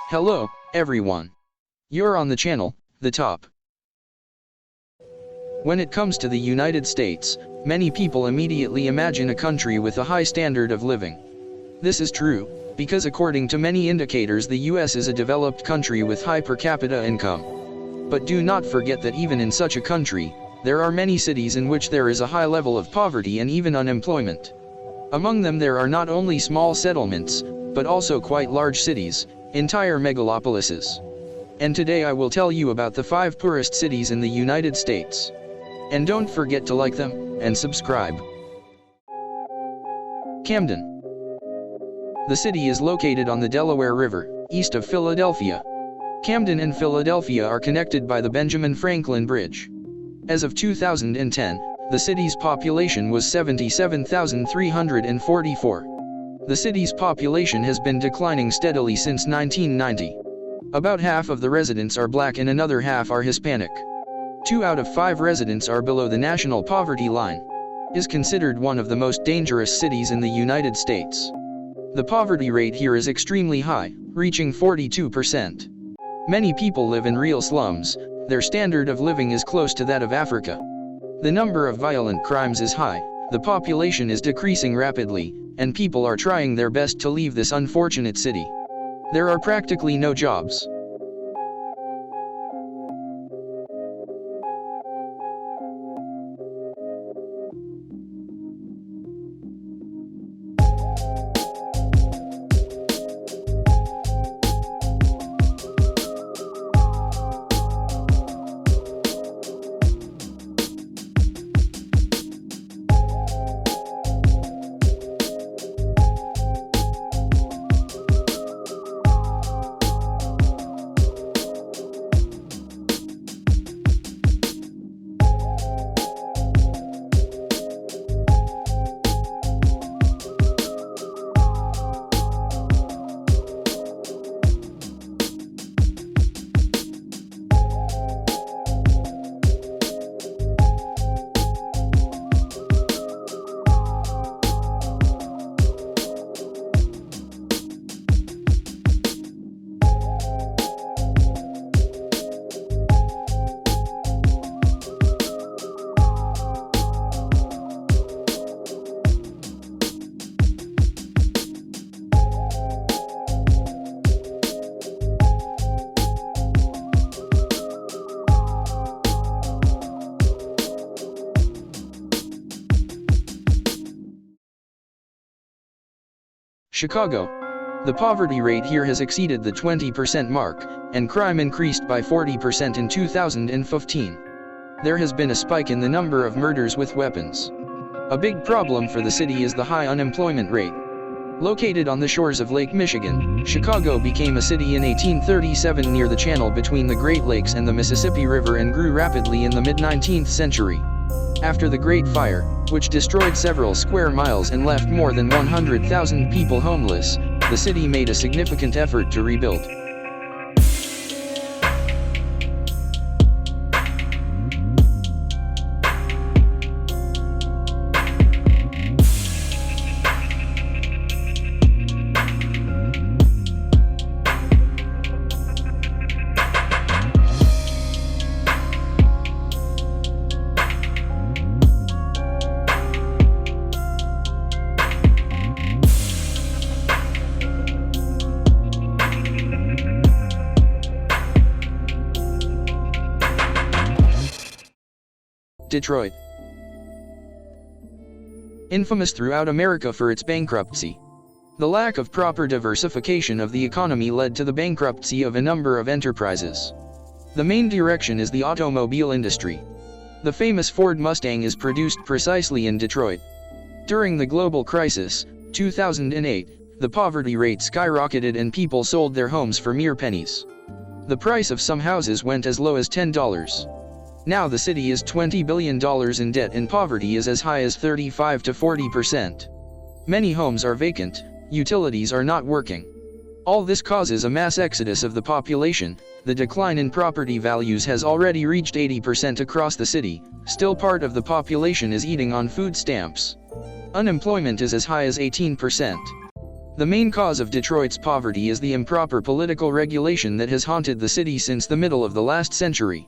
Hello, everyone. You're on the channel, The Top. When it comes to the United States, many people immediately imagine a country with a high standard of living. This is true, because according to many indicators the US is a developed country with high per capita income. But do not forget that even in such a country, there are many cities in which there is a high level of poverty and even unemployment. Among them there are not only small settlements, but also quite large cities, entire megalopolises. And today I will tell you about the 5 poorest cities in the United States. And don't forget to like them, and subscribe. Camden. The city is located on the Delaware River, east of Philadelphia. Camden and Philadelphia are connected by the Benjamin Franklin Bridge. As of 2010, the city's population was 77,344. The city's population has been declining steadily since 1990. About half of the residents are black and another half are Hispanic. 2 out of 5 residents are below the national poverty line. Is considered one of the most dangerous cities in the United States. The poverty rate here is extremely high, reaching 42%. Many people live in real slums. Their standard of living is close to that of Africa. The number of violent crimes is high, the population is decreasing rapidly, and people are trying their best to leave this unfortunate city. There are practically no jobs. Chicago. The poverty rate here has exceeded the 20% mark, and crime increased by 40% in 2015. There has been a spike in the number of murders with weapons. A big problem for the city is the high unemployment rate. Located on the shores of Lake Michigan, Chicago became a city in 1837 near the channel between the Great Lakes and the Mississippi River and grew rapidly in the mid-19th century. After the Great Fire, which destroyed several square miles and left more than 100,000 people homeless, the city made a significant effort to rebuild. Detroit. Infamous throughout America for its bankruptcy. The lack of proper diversification of the economy led to the bankruptcy of a number of enterprises. The main direction is the automobile industry. The famous Ford Mustang is produced precisely in Detroit. During the global crisis, 2008, the poverty rate skyrocketed and people sold their homes for mere pennies. The price of some houses went as low as $10. Now the city is $20 billion in debt and poverty is as high as 35 to 40%. Many homes are vacant, utilities are not working. All this causes a mass exodus of the population. The decline in property values has already reached 80% across the city. Still part of the population is eating on food stamps. Unemployment is as high as 18%. The main cause of Detroit's poverty is the improper political regulation that has haunted the city since the middle of the last century.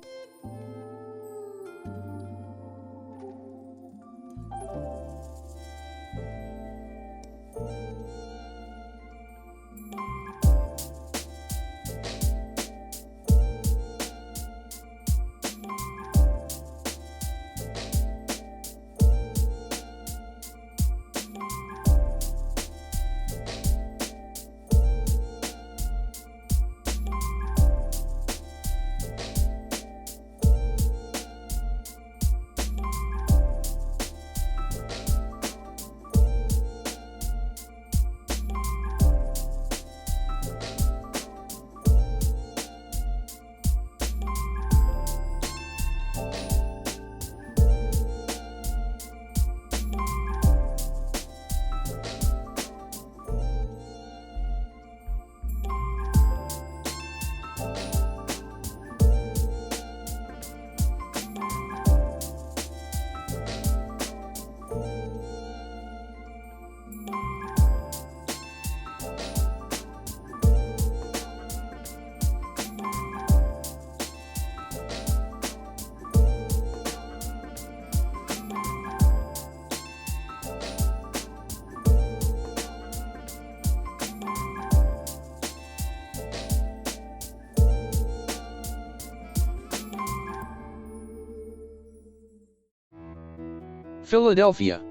Philadelphia.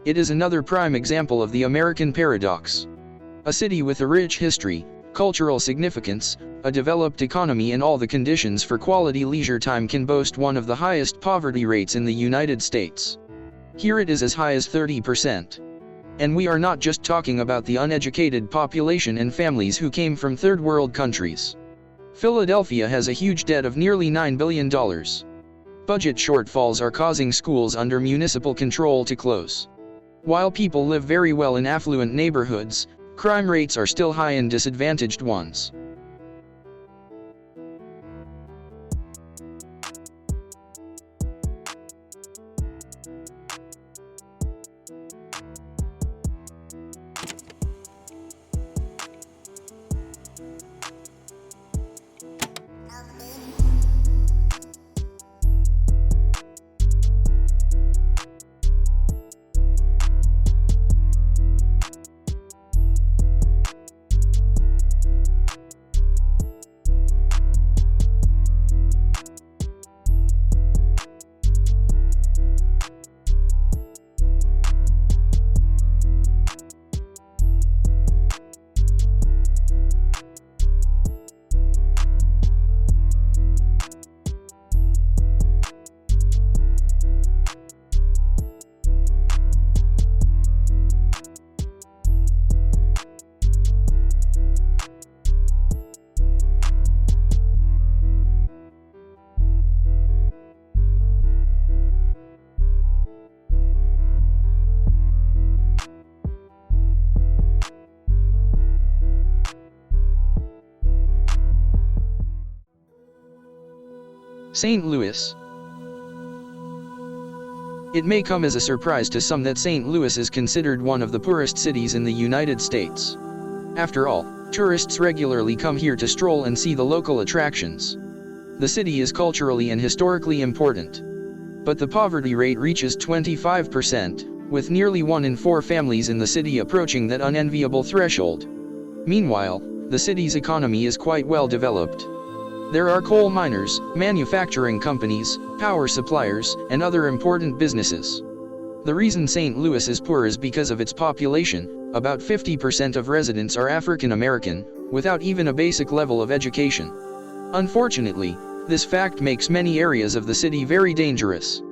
It is another prime example of the American paradox. A city with a rich history, cultural significance, a developed economy and all the conditions for quality leisure time can boast one of the highest poverty rates in the United States. Here it is as high as 30%. And we are not just talking about the uneducated population and families who came from third world countries. Philadelphia has a huge debt of nearly $9 billion. Budget shortfalls are causing schools under municipal control to close. While people live very well in affluent neighborhoods, crime rates are still high in disadvantaged ones. St. Louis. It may come as a surprise to some that St. Louis is considered one of the poorest cities in the United States. After all, tourists regularly come here to stroll and see the local attractions. The city is culturally and historically important. But the poverty rate reaches 25%, with nearly 1 in 4 families in the city approaching that unenviable threshold. Meanwhile, the city's economy is quite well developed. There are coal miners, manufacturing companies, power suppliers, and other important businesses. The reason St. Louis is poor is because of its population. About 50% of residents are African American, without even a basic level of education. Unfortunately, this fact makes many areas of the city very dangerous.